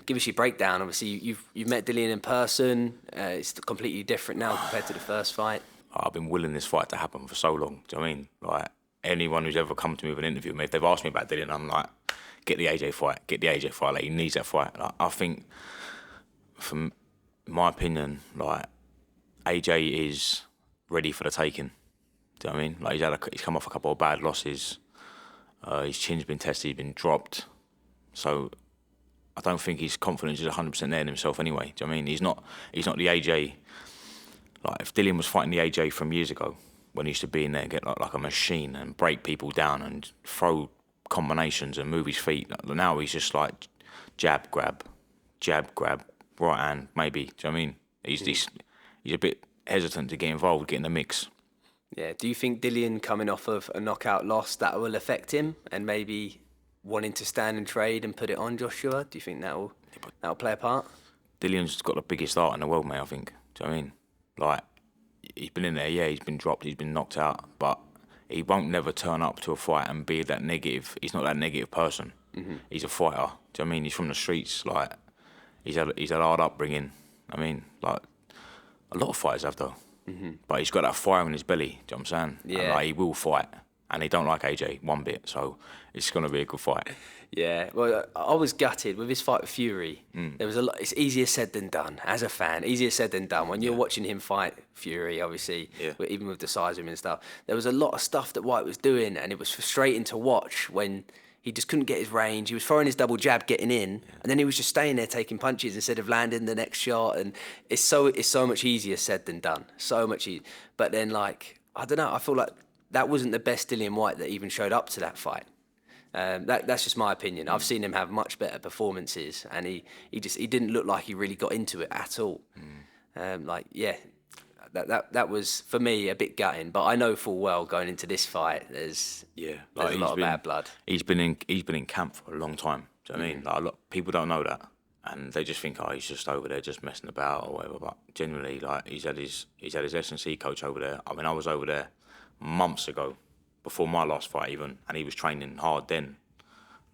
Give us your breakdown. Obviously, you've met Dillian in person. It's completely different now compared to the first fight. I've been willing this fight to happen for so long. Do you know what I mean? Like anyone who's ever come to me with an interview, if they've asked me about Dillian, I'm like, get the AJ fight. Like he needs that fight. Like I think, from my opinion, like AJ is ready for the taking. Do you know what I mean? Like he's come off a couple of bad losses. His chin's been tested, he's been dropped. So I don't think his confidence is 100% there in himself anyway. Do you know what I mean? He's not the AJ. Like if Dillian was fighting the AJ from years ago, when he used to be in there and get like a machine and break people down and throw combinations and move his feet. Now he's just like jab, grab, right hand, maybe. Do you know what I mean? He's a bit hesitant to get involved, get in the mix. Yeah. Do you think Dillian coming off of a knockout loss, that will affect him and maybe wanting to stand and trade and put it on Joshua? Do you think that'll play a part? Dillian's got the biggest art in the world, mate, I think. Do you know what I mean? Like, he's been in there, he's been dropped, he's been knocked out, but he won't never turn up to a fight and be that negative. He's not that negative person. He's a fighter. Do you know what I mean? He's from the streets. Like, he's had hard upbringing. I mean, like, a lot of fighters have, though. But he's got that fire in his belly, do you know what I'm saying? Yeah. And, like, he will fight. And he don't like AJ one bit, so it's going to be a good fight. Yeah, well, I was gutted with his fight with Fury. There was a lot. It's easier said than done. As a fan, easier said than done. When you're watching him fight Fury, obviously, even with the size of him and stuff, there was a lot of stuff that White was doing, and it was frustrating to watch when he just couldn't get his range. He was throwing his double jab, getting in, and then he was just staying there taking punches instead of landing the next shot. And it's so much easier said than done. So much easier. But then, like, I don't know. I feel like that wasn't the best Dillian White that even showed up to that fight. That's just my opinion. I've seen him have much better performances, and he didn't look like he really got into it at all. That was for me a bit gutting. But I know full well going into this fight, there's a lot of bad blood. He's been in camp for a long time. Do you know what I mean? Like, a lot people don't know that, and they just think, he's just over there just messing about or whatever. But genuinely, like he's had his S&C coach over there. I mean, I was over there months ago, before my last fight even, and he was training hard then,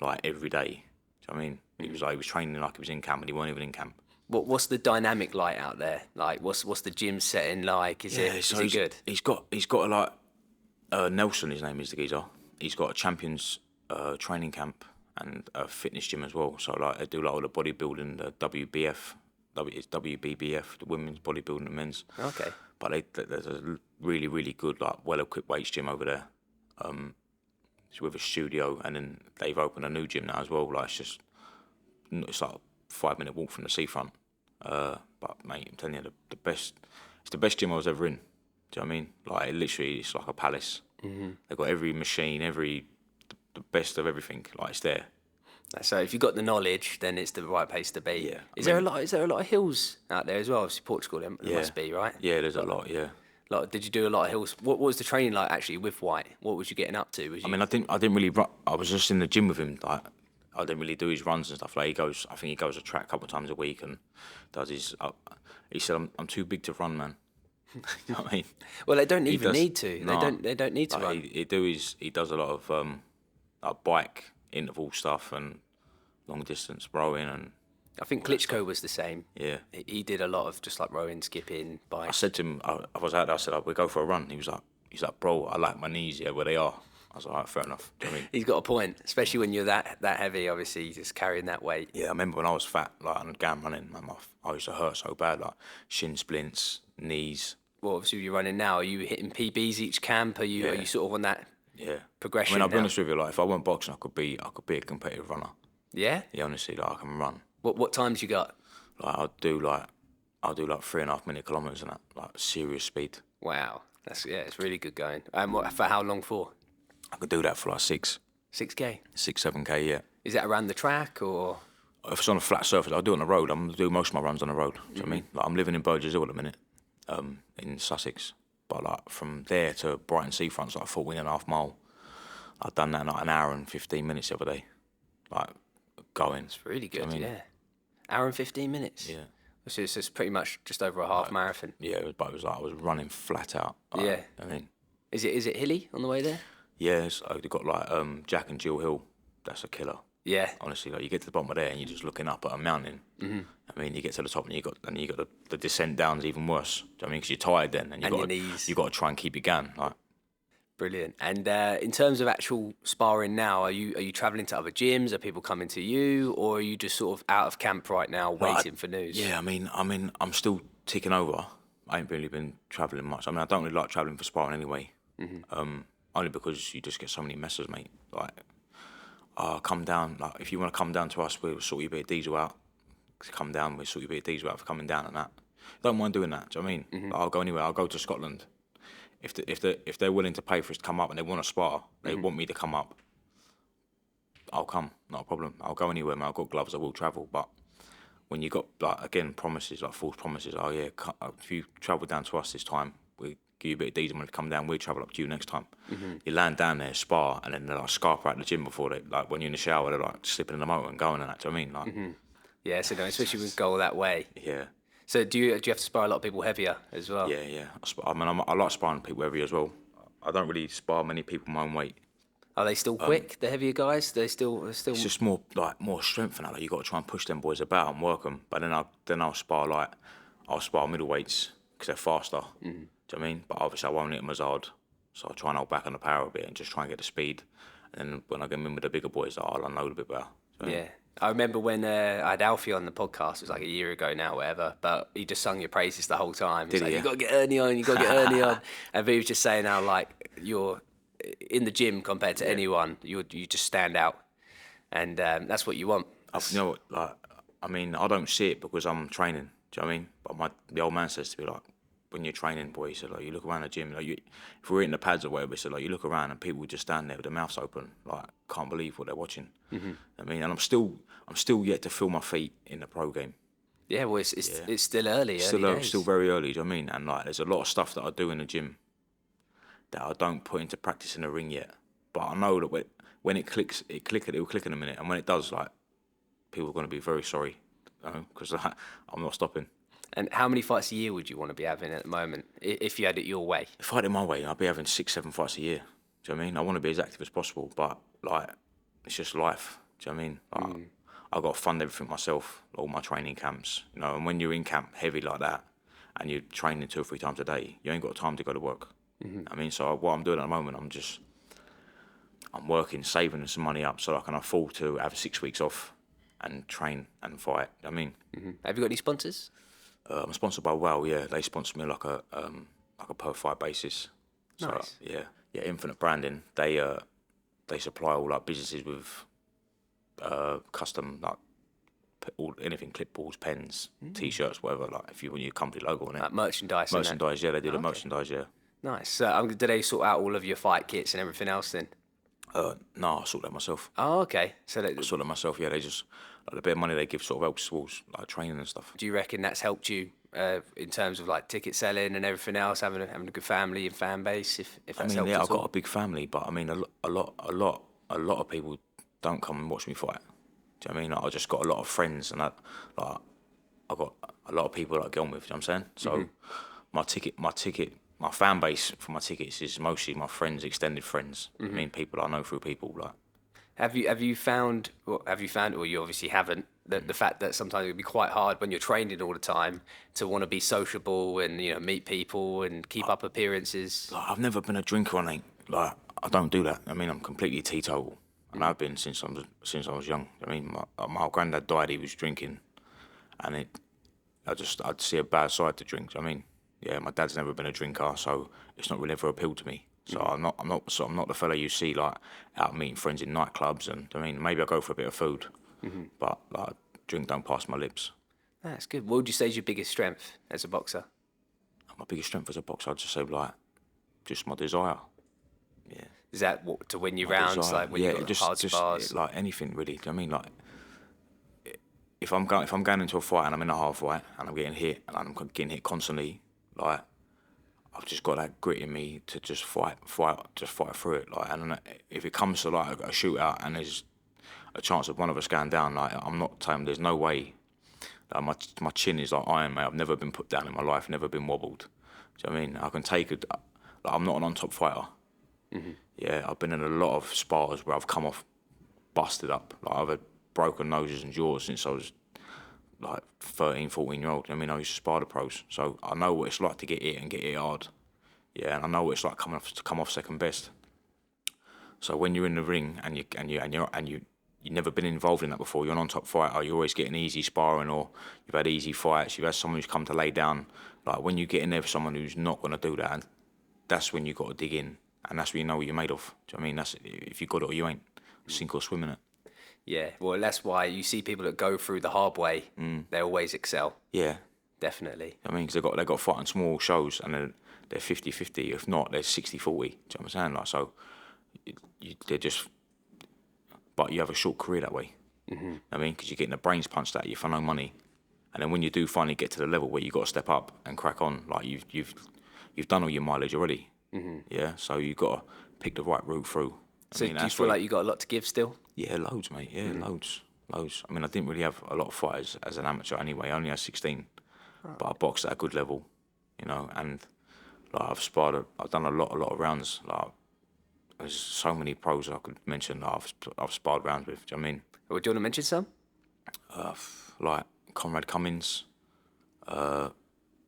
like every day. Do you know what I mean? He was training like he was in camp, and he wasn't even in camp. What's the dynamic like out there? Like, what's the gym setting like? Is it good? He's got a like Nelson, his name is the geezer. He's got a champions training camp and a fitness gym as well. So like they do like all the bodybuilding, the it's WBBF, the women's bodybuilding and men's. Okay. But there's a really, really good, like, well-equipped weights gym over there. It's with a studio, and then they've opened a new gym now as well. Like, it's like a 5-minute walk from the seafront. But mate, I'm telling you, it's the best gym I was ever in. Do you know what I mean? Like, it's like a palace. They've got every machine, the best of everything. Like, it's there. So if you've got the knowledge, then it's the right place to be. Yeah. Is there a lot of hills out there as well? Obviously, Portugal, there must be, right? Yeah, there's a lot. Yeah. Did you do a lot of hills? What was the training like actually with White? What was you getting up to? I didn't really run. I was just in the gym with him. Like, I didn't really do his runs and stuff. Like, I think he goes to track a couple of times a week and does his. He said, "I'm too big to run, man." You know what I mean? Well, they don't even need to. No. They don't need to run. He does a lot of like bike interval stuff and long distance rowing and. I think Klitschko was the same. Yeah. He did a lot of just like rowing, skipping, bike. I said to him, I was out there. I said, "We go for a run." He was like, "Bro, I like my knees where they are." I was like, "All right, fair enough." Do you know what I mean? He's got a point, especially when you're that heavy. Obviously, just carrying that weight. Yeah, I remember when I was fat, like on GAM running, I used to hurt so bad, like shin splints, knees. Well, obviously, you're running now. Are you hitting PBs each camp? Are you sort of on that progression? I mean, I'll be now? honest with you, like if I weren't boxing, I could be a competitive runner. Yeah. Yeah, honestly, like I can run. What times you got? Like I'll do like 3.5 minute kilometers and that, like serious speed. Wow, it's really good going. For how long for? I could do that for like 6K, 7K, yeah. Is that around the track or? If it's on a flat surface, I'll do it on the road. I'm gonna do most of my runs on the road. Do you know what I mean? Like I'm living in Burgess Hill at the minute, in Sussex. But like from there to Brighton Seafront's like 14.5 mile. I've done that in like an hour and 15 minutes the other day. Like going. It's really good, Do you know what I mean? yeah. Hour and 15 minutes. Yeah. So it's just pretty much just over a half marathon. Yeah, but it was like I was running flat out. Like, Yeah. I mean, Is it hilly on the way there? yeah, they've got like Jack and Jill Hill. That's a killer. Yeah. Honestly, like you get to the bottom of there and you're just looking up at a mountain. I mean, you get to the top and you got the descent down's even worse. Do you know what I mean? Because you're tired then and And your knees. you got to try and keep it going. Like, Brilliant. And in terms of actual sparring now, are you travelling to other gyms? Are people coming to you, or are you just sort of out of camp right now, waiting for news? Yeah, I mean, I'm still ticking over. I ain't really been travelling much. I mean, I don't really like travelling for sparring anyway. Only because you just get so many messes, mate. Like, come down. Like, if you want to come down to us, we'll sort you a bit of diesel out. Come down, we'll sort you a bit of diesel out for coming down and that. Don't mind doing that. Do you know what I mean? Like, I'll go anywhere. I'll go to Scotland. If they're willing to pay for us to come up and they want to spar, they want me to come up. I'll come, not a problem. I'll go anywhere, man. I've got gloves. I will travel. But when you got promises, like false promises, oh yeah, if you travel down to us this time, we give you a bit of diesel money to come down. We'll travel up to you next time. You land down there, spar, and then they're like scarper out the gym before they like when you're in the shower, they're like slipping in the motor and going and that. Do you know what I mean? Like, Yeah, so no, especially with goal that way. yeah. So do you have to spar a lot of people heavier as well? Yeah. I like sparring people heavy as well. I don't really spar many people my own weight. Are they still quick, the heavier guys? They're still. It's just more strength and that. Like, you got to try and push them boys about and work them. But then I'll spar middleweights because they're faster. Do you know what I mean? But obviously I won't hit them as hard. So I'll try and hold back on the power a bit and just try and get the speed. And then when I get in with the bigger boys, I'll unload a bit better. So, Yeah. I remember when I had Alfie on the podcast, it was like a year ago now, whatever, but he just sung your praises the whole time. He's Did like, he? you got to get Ernie on, you got to get Ernie on. And he was just saying how, like, you're in the gym compared to anyone, you just stand out. And that's what you want. You know what, like, I mean, I don't see it because I'm training. Do you know what I mean? But the old man says to me, like, when you're training, boy, he said, like, you look around the gym, like, if we're in the pads or whatever, he said, like, you look around and people just stand there with their mouths open, like, can't believe what they're watching. I mean, and I'm still yet to feel my feet in the pro game. Yeah, well, it's still early. Still very early. Do you know what I mean? And like, there's a lot of stuff that I do in the gym that I don't put into practice in the ring yet. But I know that when it clicks, it'll click in a minute. And when it does, like, people are going to be very sorry, because I'm not stopping. And how many fights a year would you want to be having at the moment, if you had it your way? If I had it my way, I'd be having 6-7 fights a year. Do you know what I mean? I want to be as active as possible, but like, it's just life. Do you know what I mean? Like, I've got to fund everything myself, all my training camps. And when you're in camp heavy like that, and you're training 2 or 3 times a day, you ain't got time to go to work. I mean, so what I'm doing at the moment, I'm working, saving some money up so I can afford to have 6 weeks off and train and fight. I mean, Have you got any sponsors? I'm sponsored by Well, yeah. They sponsor me like a per fight basis. So, Nice. Yeah. Infinite Branding. They supply all like businesses with custom like anything, clipboards, pens, t-shirts, whatever. Like if you want your company logo on it. Like merchandise. And that? Merchandise, yeah. They do the merchandise, yeah. Nice. So do they sort out all of your fight kits and everything else then? No, I sort that myself. Oh, okay. So I sort that myself. Yeah, they just like, the bit of money they give sort of helps towards like training and stuff. do you reckon that's helped you in terms of like ticket selling and everything else, having a good family and fan base? If I that's mean, helped yeah, at I've got all? a big family, but I mean, a lot of people don't come and watch me fight. Do you know what I mean? Like, I just got a lot of friends, and I got a lot of people that I get on with. Do you know what I'm saying? So my fan base for my tickets is mostly my friends, extended friends. I mean, people I know through people. Like, Have you found, or you obviously haven't, that the fact that sometimes it can be quite hard when you're training all the time to want to be sociable and meet people and keep up appearances? I've never been a drinker, and like I don't do that. I mean, I'm completely teetotal, and I've been since I was young. I mean, my granddad died; he was drinking, and I'd see a bad side to drink. I mean, yeah, my dad's never been a drinker, so it's not really ever appealed to me. So I'm not the fella you see like out meeting friends in nightclubs, and I mean maybe I go for a bit of food, but like drink don't pass my lips. That's good. What would you say is your biggest strength as a boxer? My biggest strength as a boxer, I'd just say like just my desire. Yeah. Is that to win your My rounds, desire. like when Yeah, you've got hard spars? like anything really. Do you know what I mean? Like if I'm going into a fight and I'm in a hard fight and I'm getting hit and I'm getting hit constantly, like I've just got that grit in me to just fight through it. Like, and if it comes to like a shootout and there's a chance of one of us going down, like I'm not telling. There's no way. Like, my chin is like iron, mate. I've never been put down in my life. Never been wobbled. Do you know what I mean? I can take it. Like, I'm not an on-top fighter. Yeah, I've been in a lot of spars where I've come off busted up. Like I've had broken noses and jaws since I was like 13, 14-year-old. I mean, I used to spar the pros, so I know what it's like to get hit and get hit hard. Yeah, and I know what it's like to come off second best. So when you're in the ring and you've never been involved in that before, you're an on-top fighter. You're always getting easy sparring, or you've had easy fights. You've had someone who's come to lay down. Like when you get in there for someone who's not going to do that, and that's when you got to dig in, and that's when you know what you're made of. Do you know what I mean? That's if you got it or you ain't. Sink or swim in it. Yeah, well, that's why you see people that go through the hard way, they always excel. Yeah. Definitely. I mean, because they got fighting small shows, and they're 50-50. If not, they're 60-40. Do you know what I'm saying? Like, so they're just, but you have a short career that way. I mean, because you're getting the brains punched at you for no money, and then when you do finally get to the level where you got to step up and crack on, like you've done all your mileage already. Yeah, so you got to pick the right route through. So do you feel like you got a lot to give still? Yeah, loads, mate. Yeah, loads. I mean, I didn't really have a lot of fighters as an amateur anyway. I only had 16, but I boxed at a good level, and like I've done a lot of rounds. Like there's so many pros I could mention that I've sparred rounds with. Do you know what I mean? Well, do you want to mention some? Like Conrad Cummins,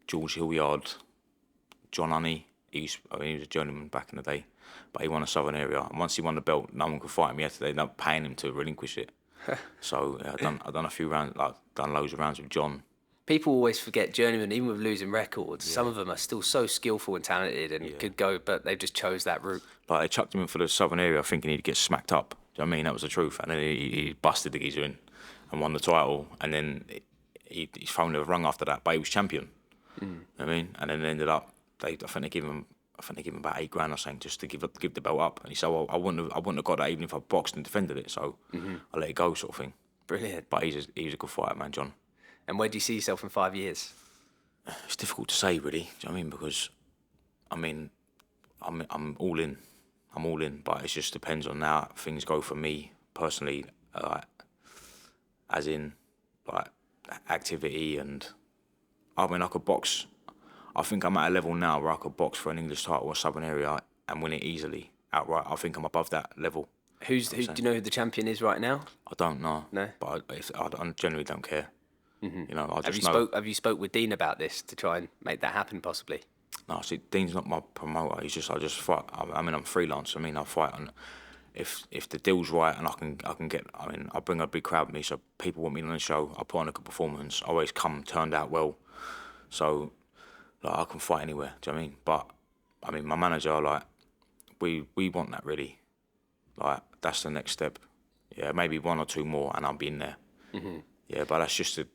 George Hilliard, John Honey. He was a journeyman back in the day, but he won a Southern area. And once he won the belt, no one could fight him. They ended up paying him to relinquish it. So I've done a few rounds, like done loads of rounds with John. People always forget journeyman, even with losing records. Some of them are still so skillful and talented and could go, but they've just chose that route. Like they chucked him in for the Southern area, thinking he'd get smacked up. Do you know what I mean? That was the truth. And then he busted the geezer in and won the title. And then his phone never rung after that, but he was champion. You know what I mean? And then they ended up. I think they give him about $8,000 or something just to give the belt up. And he said, "Well, I wouldn't have got that even if I boxed and defended it. So I let it go, sort of thing." Brilliant. But he's a good fighter, man, John. And where do you see yourself in 5 years? It's difficult to say, really. Do you know what I mean? Because I mean, I'm all in. I'm all in, but it just depends on how things go for me personally. As in, like activity, and I mean, I could box. I think I'm at a level now where I could box for an English title or Southern area and win it easily outright. I think I'm above that level. Do you know who the champion is right now? I don't know. No. But I generally don't care. I just know. Have you spoke with Dean about this to try and make that happen, possibly? No, see, Dean's not my promoter. I just fight. I mean, I'm freelance. I mean, I fight, and if the deal's right and I can get. I mean, I bring a big crowd with me, so people want me on the show. I put on a good performance. I always come turned out well, so like I can fight anywhere. Do you know what I mean? But I mean, my manager, like, we want that really. Like that's the next step. Yeah, maybe one or two more, and I'll be in there. Yeah, but that's just to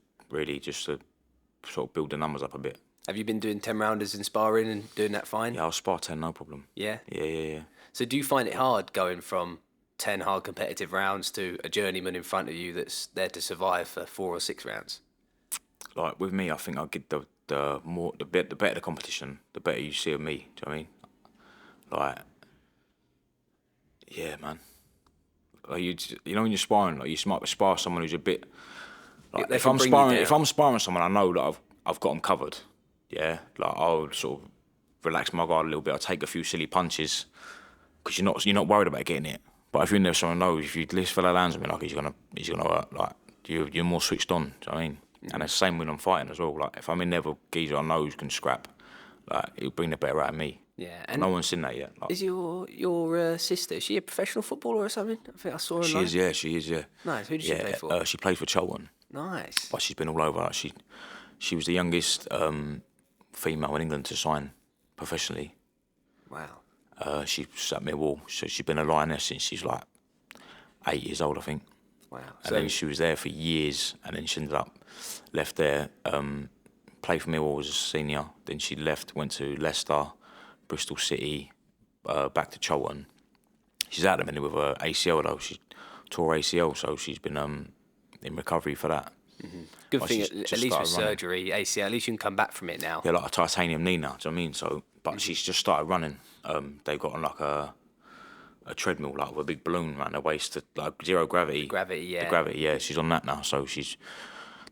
sort of build the numbers up a bit. Have you been doing 10 rounders in sparring and doing that fine? Yeah, I'll spar 10, no problem. Yeah? Yeah. So do you find it hard going from 10 hard competitive rounds to a journeyman in front of you that's there to survive for 4 or 6 rounds? Like with me, I think I'll get the better the competition, the better you see of me. Do you know what I mean? Like, yeah, man. Like you know when you're sparring, like you might spar someone who's a bit. Like They if can I'm bring you sparring, down. if I'm sparring with someone, I know that I've got them covered. Yeah, like I'll sort of relax my guard a little bit. I'll take a few silly punches because you're not worried about getting it. But if you're in there, someone knows if this fella lands on me, like he's gonna hurt. Like you're more switched on. Do you know what I mean? And it's the same when I'm fighting as well. Like if I'm in there with a geezer I know who's can scrap, like it'll bring the better out of me. Yeah. And no one's seen that yet. Like, Is your sister, is she a professional footballer or something? I think I saw her online. she is, yeah. Nice. Who did she play for? She plays for Cheltenham. Nice. But she's been all over. Like, she was the youngest female in England to sign professionally. Wow. She's at Millwall, so she's been a lioness since she's like 8 years old, I think. Wow. And then she was there for years, and then she ended up left there, played for Millwall as a senior. Then she left, went to Leicester, Bristol City, back to Cheltenham. She's out of the minute with her ACL though. She tore ACL, so she's been in recovery for that. Mm-hmm. Good thing, she's at just least with started running. surgery, ACL, at least you can come back from it now. Yeah, like a titanium knee now. Do you know what I mean? So, but she's just started running. They've got on like a treadmill, like with a big balloon around her waist, to, like zero gravity. Gravity, yeah. The gravity, yeah. She's on that now, so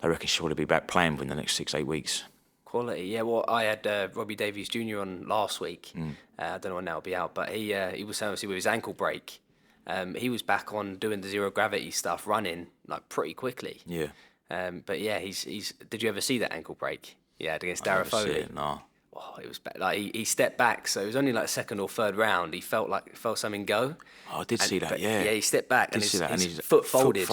I reckon she'll probably be back playing within the next 6-8 weeks. Quality, yeah. Well, I had Robbie Davies Jr. on last week. I don't know when that'll be out, but he was saying obviously with his ankle break, he was back on doing the zero gravity stuff, running like pretty quickly. Yeah. But yeah, he's. Did you ever see that ankle break? Yeah, against I Darragh never see Foley. it, no. Oh, it was like he stepped back, so it was only like second or third round. He felt something go. Oh, I did see that, yeah. Yeah, he stepped back and see that, his foot folded.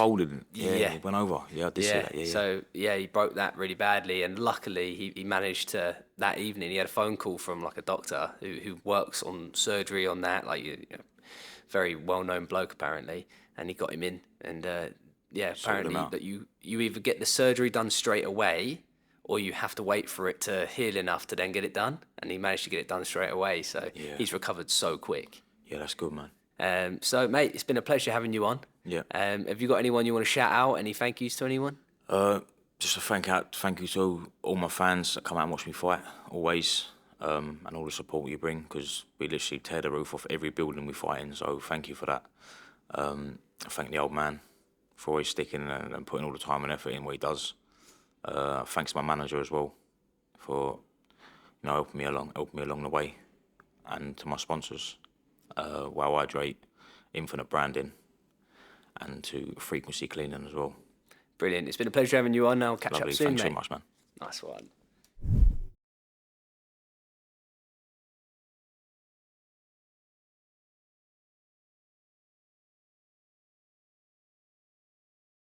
Yeah, it went over. Yeah, I did see that. Yeah. So yeah, he broke that really badly, and luckily he managed to that evening. He had a phone call from like a doctor who works on surgery on that, like very well known bloke apparently, and he got him in, and apparently that you either get the surgery done straight away, or you have to wait for it to heal enough to then get it done. And he managed to get it done straight away, so he's recovered so quick. Yeah, that's good, man. So, mate, it's been a pleasure having you on. Yeah. Have you got anyone you want to shout out? Any thank yous to anyone? Just a thank you to all my fans that come out and watch me fight, always, and all the support you bring, because we literally tear the roof off every building we fight in, so thank you for that. I thank the old man for always sticking and putting all the time and effort in what he does. Thanks to my manager as well for helping me along the way, and to my sponsors, Wow Hydrate, Infinite Branding, and to Frequency Cleaning as well. Brilliant. It's been a pleasure having you on. I'll catch Lovely. up soon, Thanks mate. so much, man. Nice one.